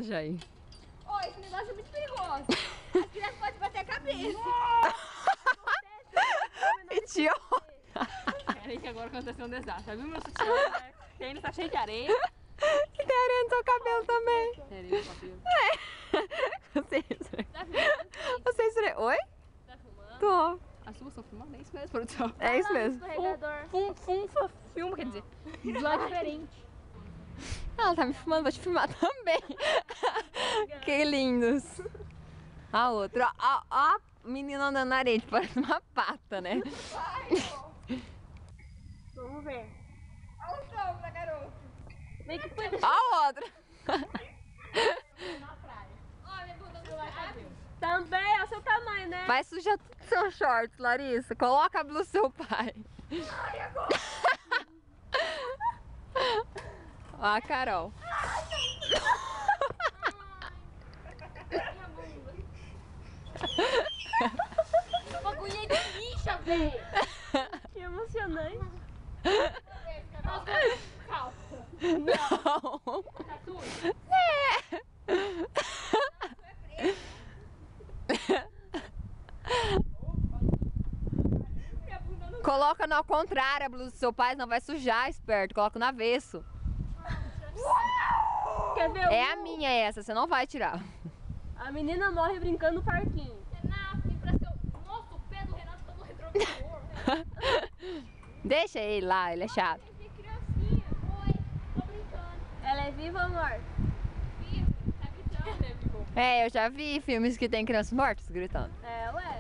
cabelo, Jair. Ô, esse negócio é muito perigoso. As crianças podem bater a cabeça. Idiota. Peraí que agora aconteceu um desastre. Já viu meu sutiã? Né? Ele tá cheio de areia. E tem areia no seu cabelo também. Areia no cabelo. Você Tá filmando? Você esfregou. Oi? Tá filmando? Tô. As suas estão filmando? É isso mesmo, produção. É isso mesmo. Escorregador. Filma, quer dizer. De lado diferente. Ela tá me filmando, vou te filmar também. Que lindos. A outra, ó a menina andando na areia, parece uma pata, né? Vamos ver. Olha o som da garota. Vem que foi A outra. Na praia. Olha, bunda do lado. também, é o seu tamanho, né? Vai sujar tudo seu short, Larissa. Coloca a blusa do seu pai. Ai, agora. Ó a Carol. O bagulho é de lixa, velho. Que emocionante. Calça. Não. Tá sujo? Coloca no ao contrário a blusa do seu pai, não vai sujar, esperto. Coloca no avesso. Quer ver É a minha essa, você não vai tirar. A menina morre brincando no parquinho. Renato, tem pra ser. Nossa, o pé do Renato tá no retrovisor. Deixa ele lá, ele é chato. Que criancinha. Oi, tô brincando. Ela é viva ou morta? Vivo, tá gritando, né, vivo? É, eu já vi filmes que tem crianças mortas gritando. É, ué.